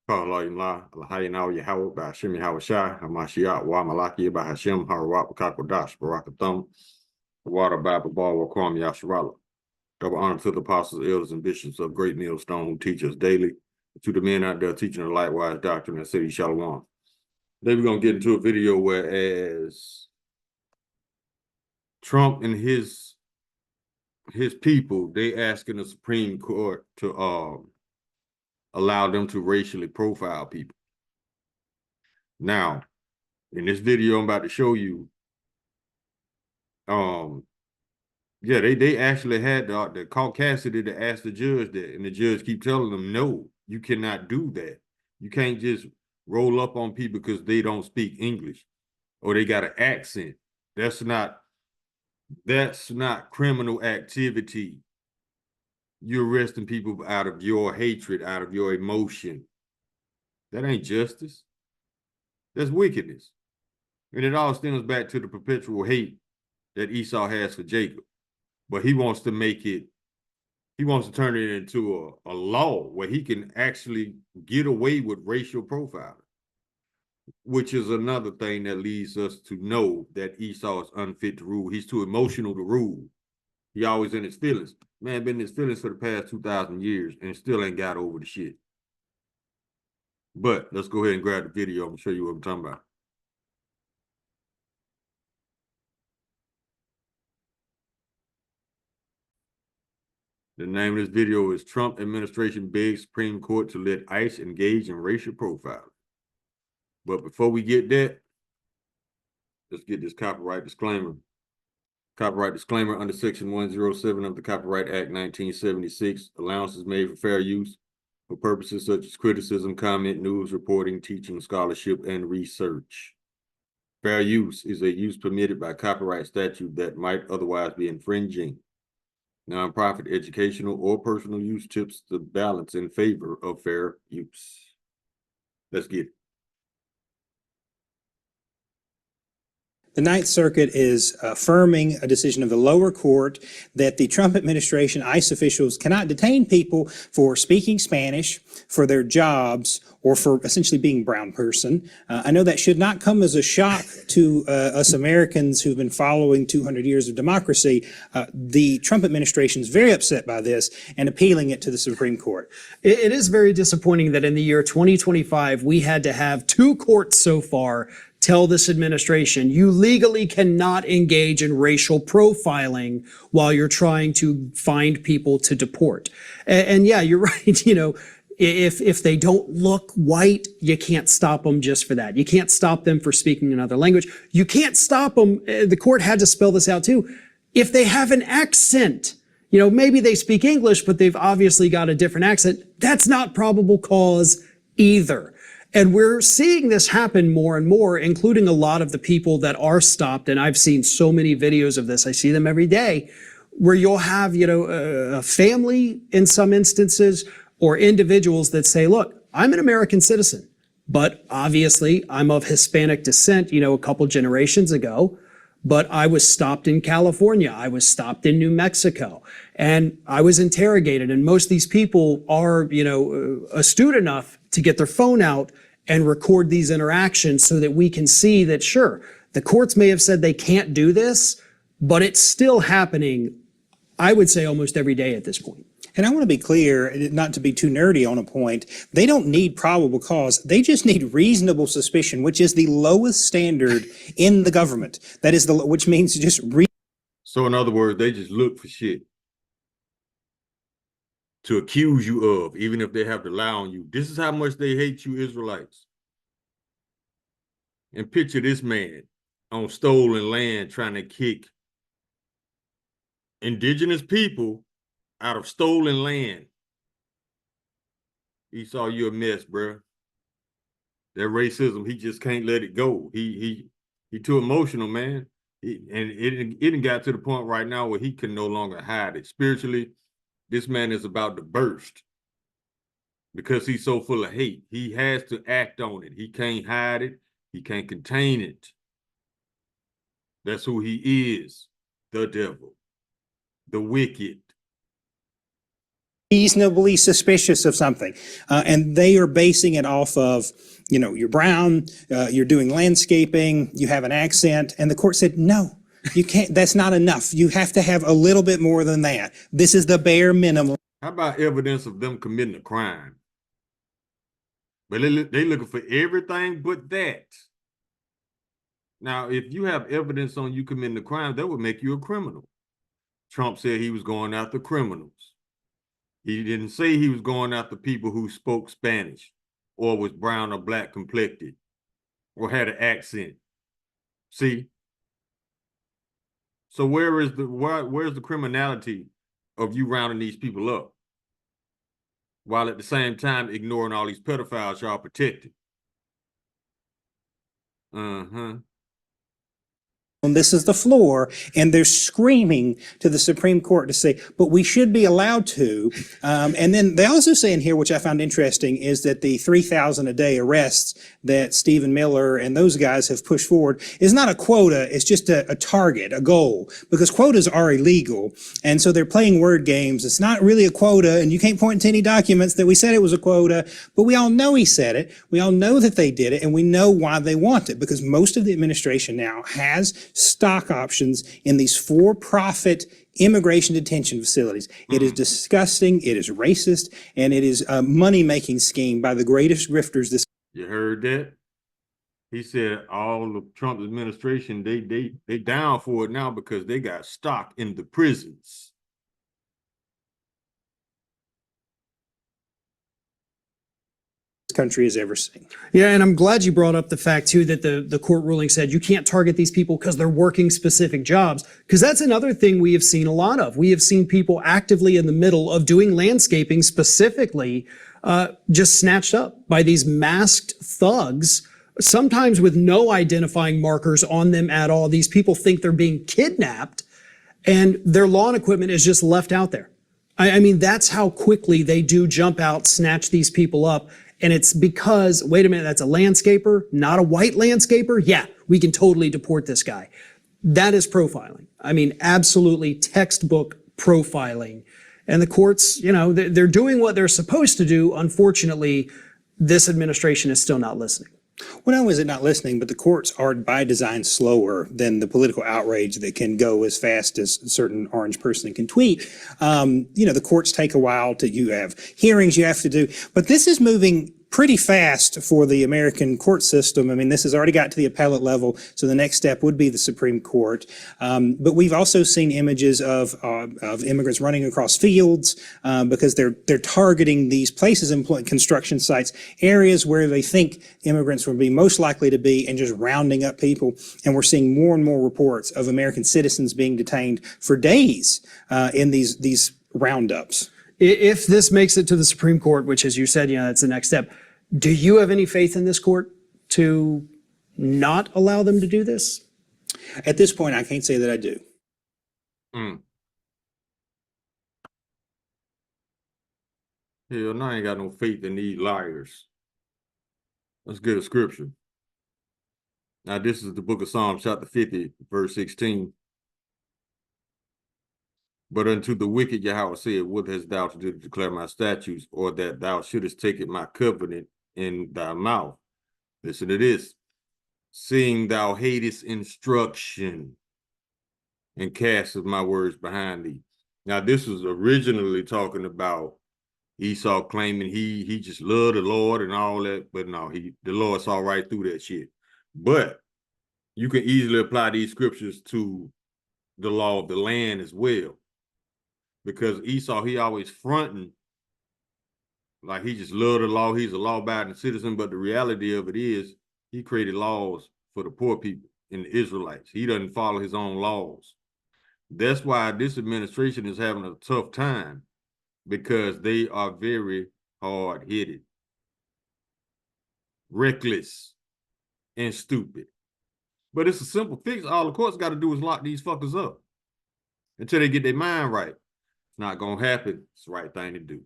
Qala Lahayina Yahweh by Hashem Yahweh Shai, Hamashiach, Wa Malaki by Hashem, Harawat, Kakodash, Barakathum, Water Bible Ball, Wakwam Yasharala. Double honor to the apostles, elders, and bishops of Great Millstone who teach us daily, to the men out there teaching the lightwise doctrine and city Shalom. Today we're going to get into a video where as Trump and his people, they asking the Supreme Court to allow them to racially profile people. Now, in this video I'm about to show you, yeah, they actually had the caucasity to ask the judge that, and the judge keep telling them, no, you cannot do that. You can't just roll up on people because they don't speak English or they got an accent. That's not criminal activity. You're arresting people out of your hatred, out of your emotion. That ain't justice. That's wickedness. And it all stems back to the perpetual hate that Esau has for Jacob. But he wants to turn it into a law where he can actually get away with racial profiling, which is another thing that leads us to know that Esau is unfit to rule. He's too emotional to rule. He always in his feelings. Man, been in his feelings for the past 2,000 years and still ain't got over the shit. But let's go ahead and grab the video. I'm gonna show you what I'm talking about. The name of this video is Trump Administration Begs Supreme Court to Let ICE Engage in Racial Profiling. But before we get that, let's get this copyright disclaimer. Copyright disclaimer: under Section 107 of the Copyright Act 1976, allowances made for fair use for purposes such as criticism, comment, news, reporting, teaching, scholarship, and research. Fair use is a use permitted by copyright statute that might otherwise be infringing. Nonprofit, educational, or personal use tips the balance in favor of fair use. Let's get it. The Ninth Circuit is affirming a decision of the lower court that the Trump administration ICE officials cannot detain people for speaking Spanish, for their jobs, or for essentially being brown person. I know that should not come as a shock to us Americans who've been following 200 years of democracy. The Trump administration is very upset by this and appealing it to the Supreme Court. It is very disappointing that in the year 2025, we had to have two courts so far tell this administration, you legally cannot engage in racial profiling while you're trying to find people to deport. And yeah, you're right. You know, if they don't look white, you can't stop them just for that. You can't stop them for speaking another language. You can't stop them. The court had to spell this out too. If they have an accent, you know, maybe they speak English, but they've obviously got a different accent. That's not probable cause either. And we're seeing this happen more and more, including a lot of the people that are stopped. And I've seen so many videos of this. I see them every day where you'll have, you know, a family in some instances or individuals that say, look, I'm an American citizen, but obviously I'm of Hispanic descent, you know, a couple generations ago, but I was stopped in California. I was stopped in New Mexico and I was interrogated. And most of these people are, you know, astute enough to get their phone out and record these interactions so that we can see that, sure, the courts may have said they can't do this, but it's still happening, I would say, almost every day at this point. And I want to be clear, not to be too nerdy on a point, they don't need probable cause. They just need reasonable suspicion, which is the lowest standard in the government. That is which means just So in other words, they just look for shit to accuse you of, even if they have to lie on you. This is how much they hate you Israelites. And picture this man on stolen land trying to kick indigenous people out of stolen land. Esau, you a mess, bro. That racism, he just can't let it go. He too emotional, man. And it got to the point right now where he can no longer hide it. Spiritually, this man is about to burst because he's so full of hate. He has to act on it. He can't hide it. He can't contain it. That's who he is, the devil, the wicked. reasonably suspicious of something. And they are basing it off of, you know, you're brown, you're doing landscaping, you have an accent. And the court said, no, you can't, that's not enough. You have to have a little bit more than that. This is the bare minimum. How about evidence of them committing a crime? But they looking for everything but that. Now, if you have evidence on you committing a crime, that would make you a criminal. Trump said he was going after criminals. He didn't say he was going after people who spoke Spanish or was brown or black complected or had an accent. See? So where's the criminality of you rounding these people up while at the same time ignoring all these pedophiles y'all protected? And this is the floor, and they're screaming to the Supreme Court to say, but we should be allowed to. And then they also say in here, which I found interesting, is that the 3,000 a day arrests that Stephen Miller and those guys have pushed forward is not a quota, it's just a target, a goal, because quotas are illegal. And so they're playing word games. It's not really a quota, and you can't point to any documents that we said it was a quota, but we all know he said it. We all know that they did it, and we know why they want it, because most of the administration now has stock options in these for-profit immigration detention facilities. It is disgusting, it is racist, and it is a money-making scheme by the greatest grifters this. You heard that? He said all of Trump's administration, they down for it now because they got stock in the prisons. Country has ever seen. Yeah, and I'm glad you brought up the fact too that the court ruling said you can't target these people because they're working specific jobs, because that's another thing we have seen a lot of. We have seen people actively in the middle of doing landscaping specifically just snatched up by these masked thugs, sometimes with no identifying markers on them at all. These people think they're being kidnapped and their lawn equipment is just left out there. I mean, that's how quickly they do jump out, snatch these people up. And it's because, wait a minute, that's a landscaper, not a white landscaper? Yeah, we can totally deport this guy. That is profiling. I mean, absolutely textbook profiling. And the courts, you know, they're doing what they're supposed to do. Unfortunately, this administration is still not listening. Well, not only is it not listening, but the courts are by design slower than the political outrage that can go as fast as a certain orange person can tweet. You know, the courts take a while you have hearings you have to do, but this is moving pretty fast for the American court system. I mean, this has already got to the appellate level, so the next step would be the Supreme Court. But we've also seen images of immigrants running across fields because they're targeting these places, construction sites, areas where they think immigrants would be most likely to be, and just rounding up people. And we're seeing more and more reports of American citizens being detained for days in these roundups. If this makes it to the Supreme Court, which, as you said, you know, that's the next step, do you have any faith in this court to not allow them to do this? At this point, I can't say that I do. Hell no, I ain't got no faith in these liars. Let's get a scripture. Now, this is the book of Psalms, chapter 50, verse 16. But unto the wicked Yahweh said, what hast thou to do to declare my statutes, or that thou shouldest take my covenant in thy mouth? Listen to this. Seeing thou hatest instruction and castest my words behind thee. Now, this was originally talking about Esau claiming he just loved the Lord and all that, but no, the Lord saw right through that shit. But you can easily apply these scriptures to the law of the land as well. Because Esau, he always fronting like he just loved the law. He's a law-abiding citizen, but the reality of it is he created laws for the poor people and the Israelites. He doesn't follow his own laws. That's why this administration is having a tough time, because they are very hard-headed, reckless, and stupid. But it's a simple fix. All the courts got to do is lock these fuckers up until they get their mind right. It's not going to happen. It's the right thing to do.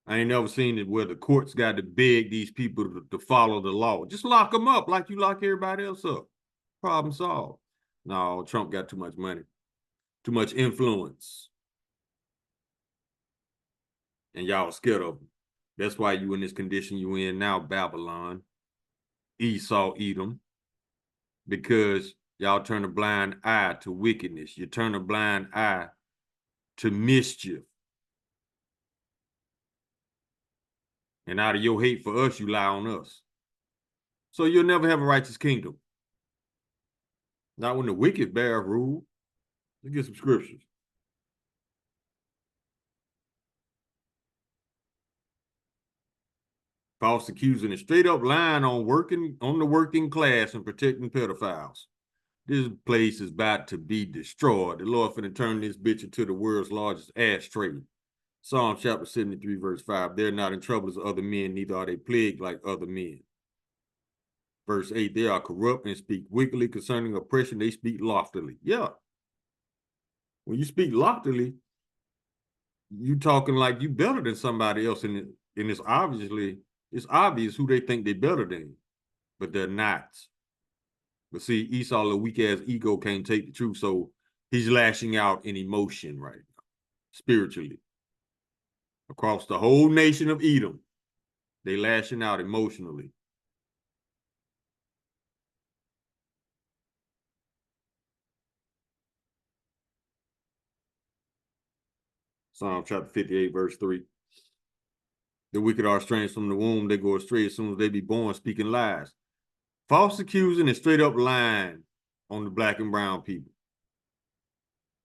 I ain't never seen it where the courts got to beg these people to follow the law. Just lock them up like you lock everybody else up. Problem solved. No, Trump got too much money. too much influence. And y'all scared of them. That's why you in this condition you in now, Babylon, Esau, Edom, because y'all turn a blind eye to wickedness. You turn a blind eye to mischief. And out of your hate for us, you lie on us. So you'll never have a righteous kingdom. Not when the wicked bear rule. Let's get some scriptures. False accusing is straight up lying on the working class and protecting pedophiles. This place is about to be destroyed. The Lord finna turn this bitch into the world's largest ass trade. Psalm chapter 73, verse 5. They're not in trouble as other men, neither are they plagued like other men. Verse 8, they are corrupt and speak wickedly concerning oppression. They speak loftily. Yeah. When you speak loftily, you talking like you better than somebody else, and it's obvious who they think they better than, but they're not. But see, Esau, a weak ass ego, can't take the truth, so he's lashing out in emotion right now, spiritually. Across the whole nation of Edom, they lashing out emotionally. Psalm chapter 58, verse 3. The wicked are estranged from the womb. They go astray as soon as they be born, speaking lies. False accusing and straight up lying on the black and brown people.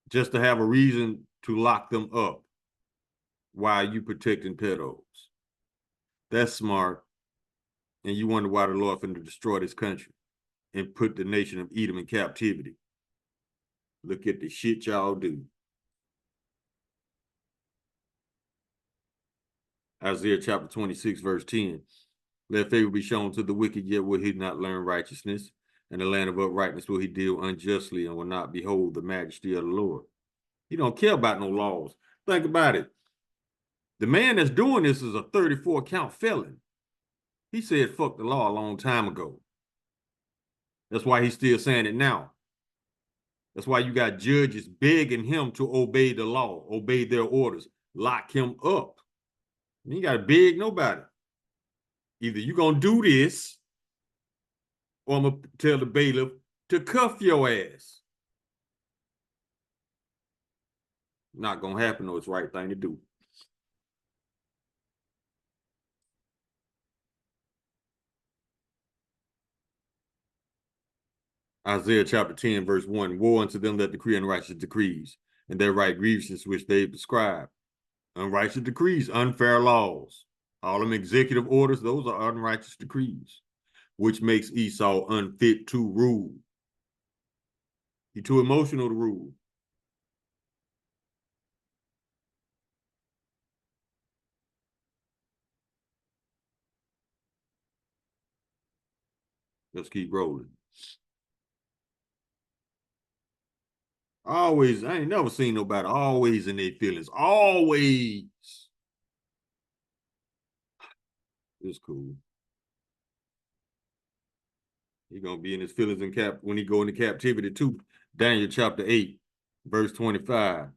Just to have a reason to lock them up while you protecting pedos. That's smart. And you wonder why the Lord finna destroy this country and put the nation of Edom in captivity. Look at the shit y'all do. Isaiah chapter 26, verse 10. Let favor be shown to the wicked, yet will he not learn righteousness. And the land of uprightness will he deal unjustly and will not behold the majesty of the Lord. He don't care about no laws. Think about it. The man that's doing this is a 34 count felon. He said fuck the law a long time ago. That's why he's still saying it now. That's why you got judges begging him to obey the law, obey their orders, lock him up. You ain't got to beg nobody. Either you're going to do this, or I'm going to tell the bailiff to cuff your ass. Not going to happen, though. It's the right thing to do. Isaiah chapter 10, verse 1. Woe unto them that decree unrighteous decrees, and their right grievances which they prescribe. Unrighteous decrees, unfair laws. All them executive orders, those are unrighteous decrees, which makes Esau unfit to rule. He's too emotional to rule. Let's keep rolling. Always, I ain't never seen nobody always in their feelings. Always. It's cool. He's gonna be in his feelings when he go into captivity too. Daniel chapter 8, verse 25.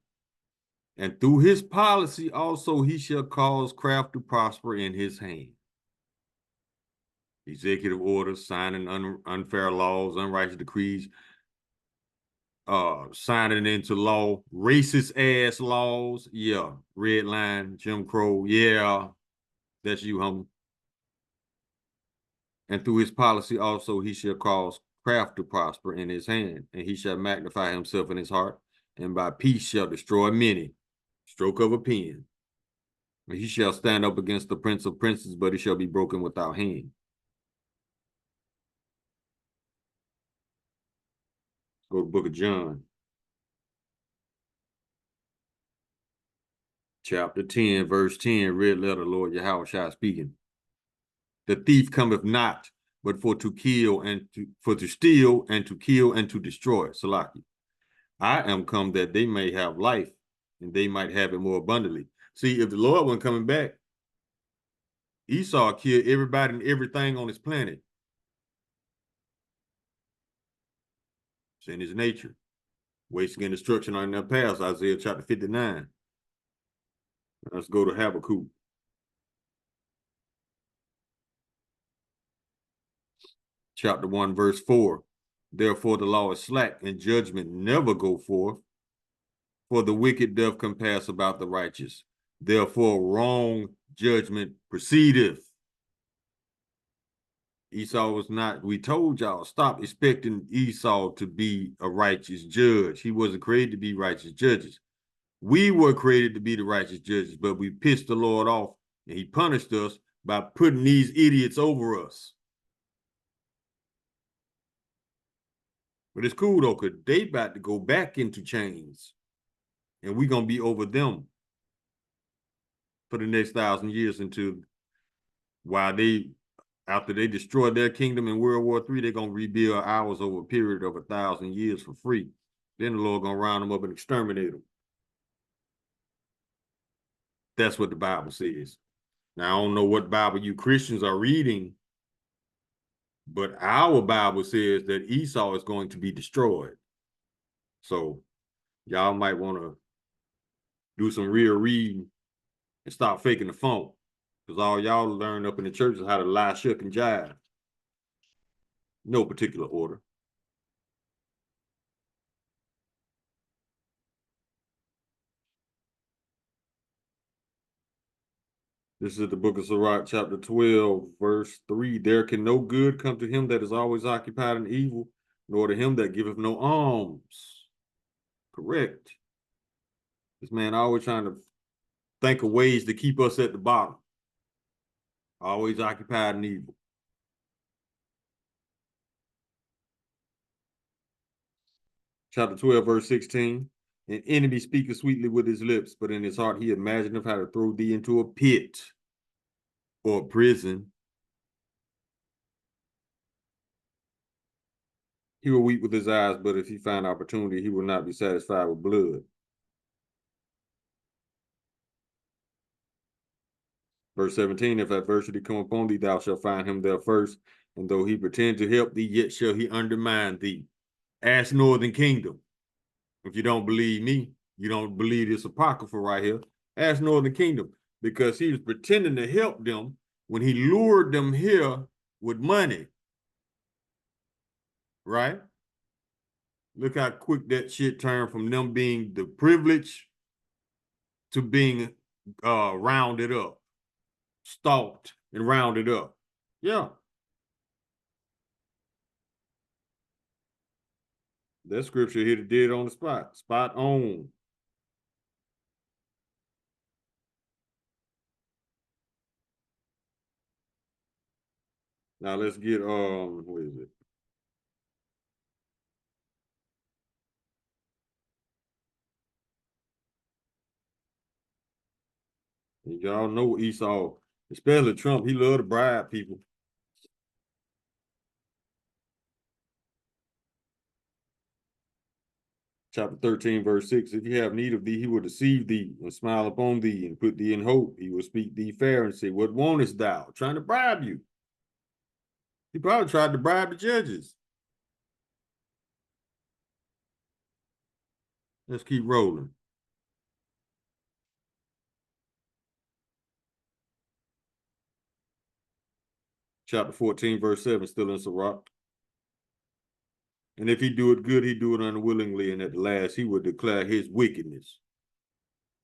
And through his policy also he shall cause craft to prosper in his hand. Executive orders, signing unfair laws, unrighteous decrees, signing into law, racist ass laws. Yeah, red line, Jim Crow. Yeah, that's you, homie. And through his policy also he shall cause craft to prosper in his hand, and he shall magnify himself in his heart, and by peace shall destroy many. Stroke of a pen. And he shall stand up against the prince of princes, but he shall be broken without hand. Go to the book of John. Chapter 10, verse 10, red letter, Lord Yahushua speaking. The thief cometh not, but for to kill and to steal and to kill and to destroy. Salaki. I am come that they may have life, and they might have it more abundantly. See, if the Lord wasn't coming back, Esau killed everybody and everything on this planet. It's in his nature. Wasting and destruction on their paths, Isaiah chapter 59. Let's go to Habakkuk. Chapter 1, verse 4. Therefore the law is slack, and judgment never go forth. For the wicked doth compass about the righteous. Therefore wrong judgment proceedeth. Esau was not, we told y'all, stop expecting Esau to be a righteous judge. He wasn't created to be righteous judges. We were created to be the righteous judges, but we pissed the Lord off, and he punished us by putting these idiots over us. But it's cool though, because they about to go back into chains, and we're going to be over them for the next 1,000 years while they, after they destroy their kingdom in World War III, they're going to rebuild ours over a period of 1,000 years for free. Then the Lord going to round them up and exterminate them. That's what the Bible says. Now, I don't know what Bible you Christians are reading, but our Bible says that Esau is going to be destroyed. So y'all might want to do some real reading and stop faking the phone, because all y'all learn up in the church is how to lie, shuck, and jive. No particular order. This is the book of Sirach, chapter 12, verse 3. There can no good come to him that is always occupied in evil, nor to him that giveth no alms. Correct. This man always trying to think of ways to keep us at the bottom. Always occupied in evil. Chapter 12, verse 16. An enemy speaketh sweetly with his lips, but in his heart he imagineth how to throw thee into a pit or a prison. He will weep with his eyes, but if he find opportunity, he will not be satisfied with blood. Verse 17, if adversity come upon thee, thou shalt find him there first, and though he pretend to help thee, yet shall he undermine thee. Ask Northern Kingdom. If you don't believe me, you don't believe this apocrypha right here, ask Northern Kingdom, because he was pretending to help them when he lured them here with money. Right? Look how quick that shit turned from them being the privilege to being rounded up, stalked and rounded up. Yeah. That scripture hit it dead on the spot. Spot on. Now let's get what is it? And y'all know Esau, especially Trump, he loved to bribe people. Chapter 13, verse 6, if he have need of thee, he will deceive thee and smile upon thee and put thee in hope. He will speak thee fair and say, what wantest thou? Trying to bribe you. He probably tried to bribe the judges. Let's keep rolling. Chapter 14, verse 7, still in Sirach. And if he do it good, he do it unwillingly, and at the last he will declare his wickedness.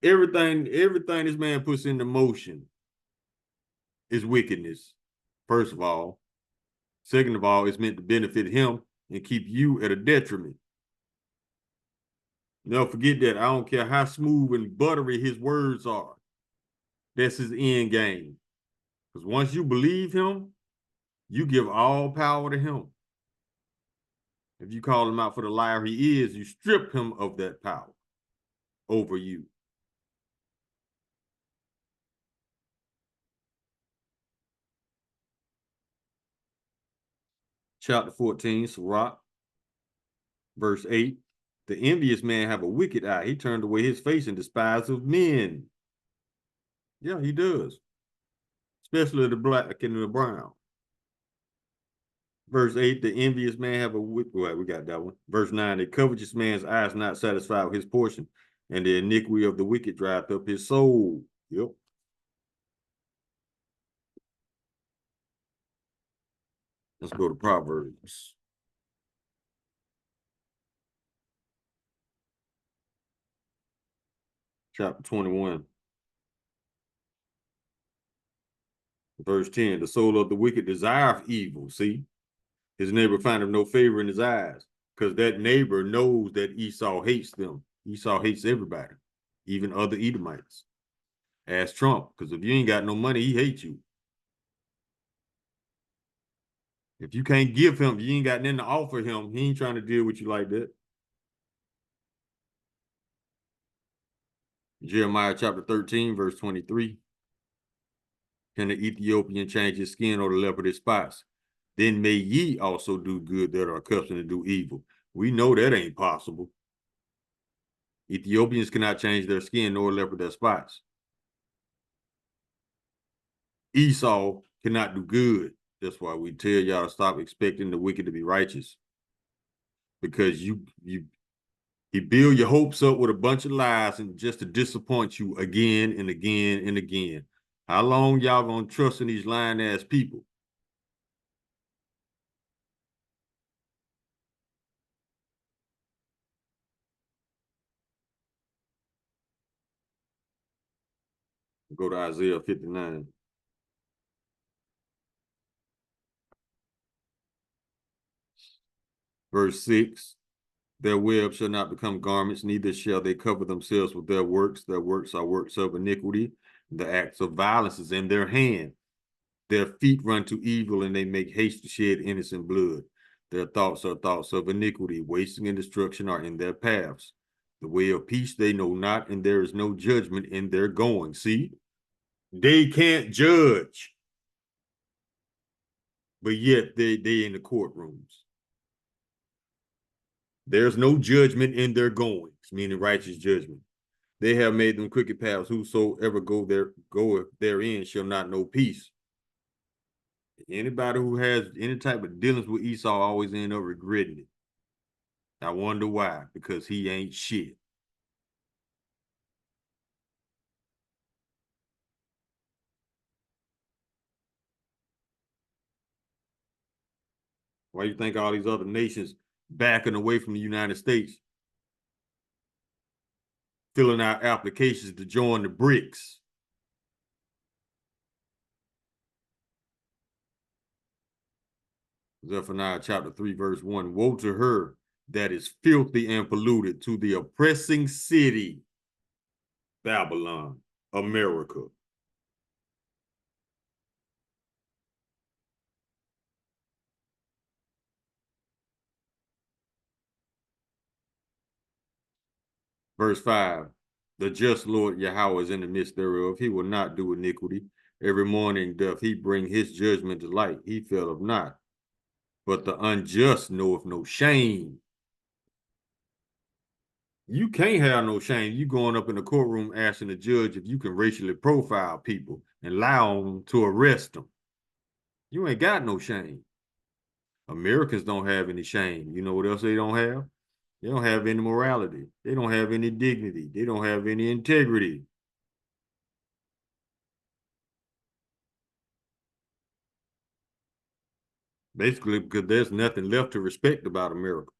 Everything this man puts into motion is wickedness, first of all. Second of all, it's meant to benefit him and keep you at a detriment. Never forget that. I don't care how smooth and buttery his words are. That's his end game. Because once you believe him, you give all power to him. If you call him out for the liar he is, you strip him of that power over you. Chapter 14, Sirach, verse 8. The envious man have a wicked eye. He turned away his face in despise of men. Yeah, he does. Especially the black and the brown. Verse 8, the envious man have a well, we got that one. Verse 9, the covetous man's eyes not satisfied with his portion, and the iniquity of the wicked drieth up his soul. Yep. Let's go to Proverbs. Chapter 21. Verse 10, the soul of the wicked desireth evil. See, his neighbor findeth no favor in his eyes, because that neighbor knows that Esau hates them. Esau hates everybody, even other Edomites. Ask Trump, because if you ain't got no money, he hates you. If you can't give him, you ain't got nothing to offer him, he ain't trying to deal with you like that. Jeremiah chapter 13, verse 23. Can the Ethiopian change his skin or the leopard his spots? Then may ye also do good that are accustomed to do evil. We know that ain't possible. Ethiopians cannot change their skin nor leopard their spots. Esau cannot do good. That's why we tell y'all to stop expecting the wicked to be righteous. Because he build your hopes up with a bunch of lies and just to disappoint you again and again and again. How long y'all gonna trust in these lying ass people? Go to Isaiah 59. Verse 6. Their web shall not become garments, neither shall they cover themselves with their works. Their works are works of iniquity. The acts of violence is in their hand. Their feet run to evil, and they make haste to shed innocent blood. Their thoughts are thoughts of iniquity. Wasting and destruction are in their paths. The way of peace they know not, and there is no judgment in their going. See? They can't judge. But yet they in the courtrooms. There's no judgment in their goings, meaning righteous judgment. They have made them crooked paths. Whosoever goeth therein shall not know peace. Anybody who has any type of dealings with Esau always end up regretting it. I wonder why. Because he ain't shit. Why you think all these other nations backing away from the United States, filling out applications to join the BRICS? Zephaniah chapter 3, verse 1. Woe to her that is filthy and polluted, to the oppressing city, Babylon, America. Verse 5. The just Lord Yahweh is in the midst thereof. He will not do iniquity. Every morning doth he bring his judgment to light. He faileth not. But the unjust knoweth no shame. You can't have no shame. You going up in the courtroom asking the judge if you can racially profile people and allow them to arrest them. You ain't got no shame. Americans don't have any shame. You know what else they don't have? They don't have any morality. They don't have any dignity. They don't have any integrity. Basically, because there's nothing left to respect about America.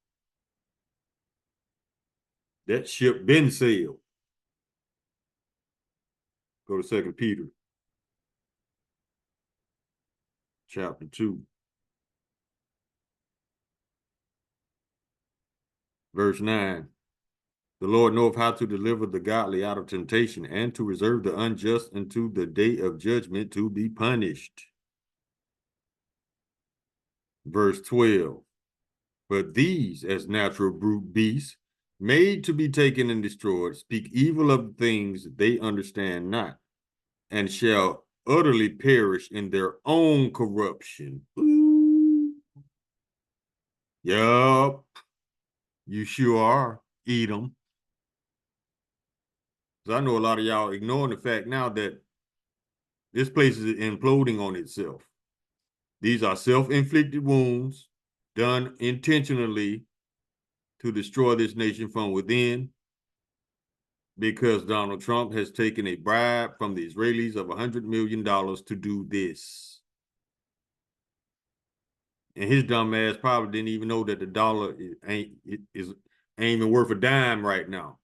That ship been sailed. Go to 2 Peter. Chapter 2. Verse 9. The Lord knoweth how to deliver the godly out of temptation, and to reserve the unjust unto the day of judgment to be punished. Verse 12. But these, as natural brute beasts, made to be taken and destroyed, speak evil of things they understand not, and shall utterly perish in their own corruption. Ooh. Yup. You sure are. Eat them. Because I know a lot of y'all ignoring the fact now that this place is imploding on itself. These are self-inflicted wounds done intentionally to destroy this nation from within, because Donald Trump has taken a bribe from the Israelis of $100 million to do this. And his dumb ass probably didn't even know that the dollar ain't even worth a dime right now.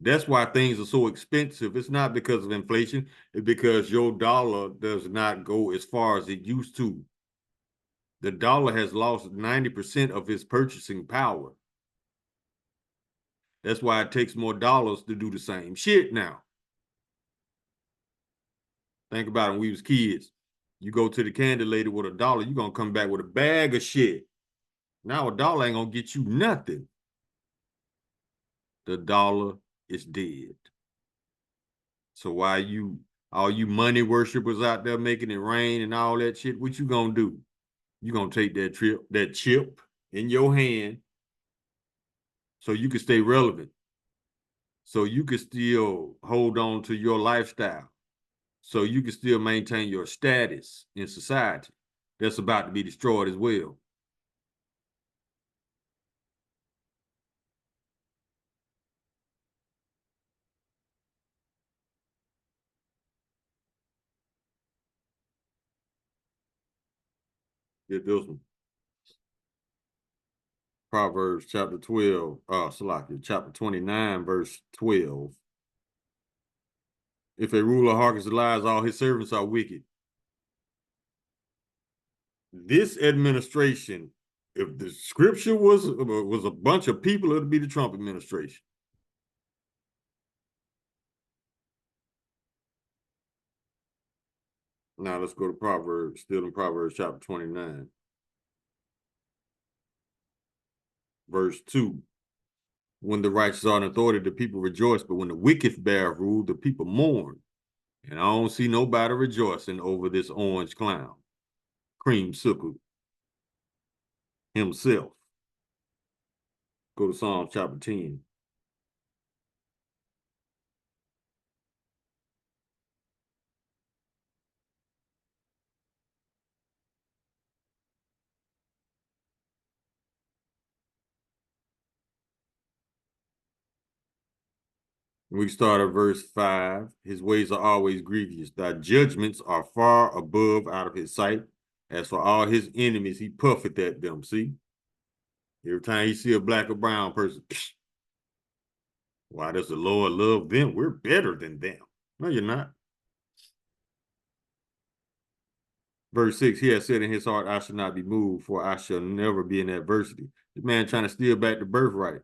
That's why things are so expensive. It's not because of inflation. It's because your dollar does not go as far as it used to. The dollar has lost 90% of its purchasing power. That's why it takes more dollars to do the same shit now. Think about it, when we was kids. You go to the candy lady with $1, you're going to come back with a bag of shit. Now $1 ain't going to get you nothing. The dollar is dead. So why all you money worshipers out there making it rain and all that shit, what you going to do? You going to take that chip in your hand so you can stay relevant, so you can still hold on to your lifestyle, so you can still maintain your status in society. That's about to be destroyed as well. Get this one. Proverbs chapter 12, chapter 29, verse 12. If a ruler hearkens to lies, all his servants are wicked. This administration, if the scripture was a bunch of people, it would be the Trump administration. Now let's go to Proverbs, still in Proverbs chapter 29. Verse 2. When the righteous are in authority, the people rejoice, but when the wicked bear rule, the people mourn. And I don't see nobody rejoicing over this orange clown, creamsicle himself. Go to Psalm chapter 10. We start at verse 5. His ways are always grievous. Thy judgments are far above out of his sight. As for all his enemies, he puffeth at them. See? Every time you see a black or brown person, why does the Lord love them? We're better than them. No, you're not. Verse 6, he has said in his heart, I shall not be moved, for I shall never be in adversity. The man trying to steal back the birthright.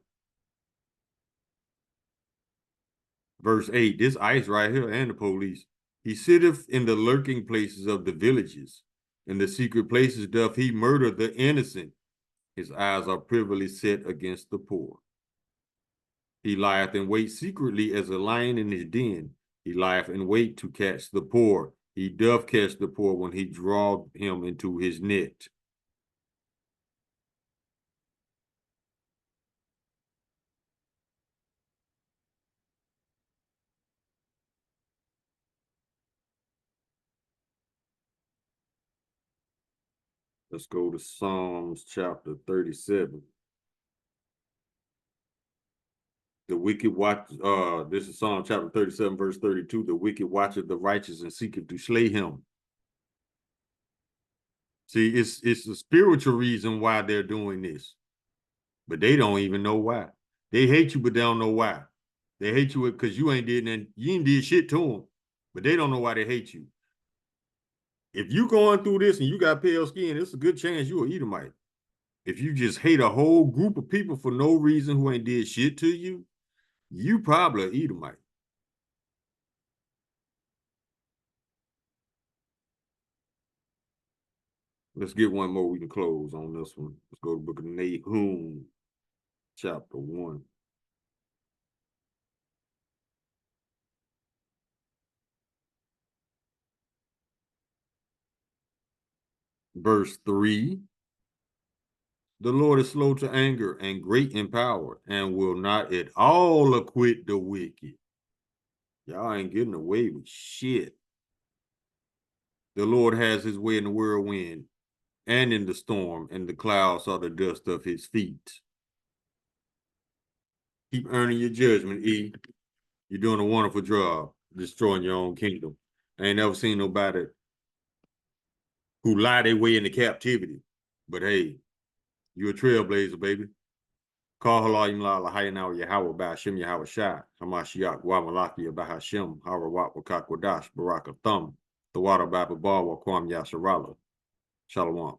Verse 8, this ICE right here and the police. He sitteth in the lurking places of the villages. In the secret places doth he murder the innocent. His eyes are privily set against the poor. He lieth in wait secretly as a lion in his den. He lieth in wait to catch the poor. He doth catch the poor when he draweth him into his net. Let's go to Psalms chapter 37. The wicked watch, this is Psalm chapter 37, verse 32. The wicked watcheth the righteous and seeketh to slay him. See, it's a spiritual reason why they're doing this, but they don't even know why. They hate you, but they don't know why. They hate you because you ain't did shit to them, but they don't know why they hate you. If you going through this and you got pale skin, it's a good chance you're an Edomite. If you just hate a whole group of people for no reason who ain't did shit to you, you probably an Edomite. Let's get one more we can close on this one. Let's go to the book of Nahum, chapter 1. Verse 3. The Lord is slow to anger and great in power, and will not at all acquit the wicked. Y'all ain't getting away with shit. The Lord has his way in the whirlwind. and in the storm, and the clouds are the dust of his feet. Keep earning your judgment, E. You're doing a wonderful job destroying your own kingdom. I ain't never seen nobody who lie their way into captivity. But hey, you're a trailblazer, baby. Call halayim la lahayanaw Yahweh Ba'ashem Yahweh Shai, Hamashiach wa Malaki Bahashem, Harawat Wakak Wadash, Baraka Thumb, the water Baba Bar Wakwam Yasharala. Shalom.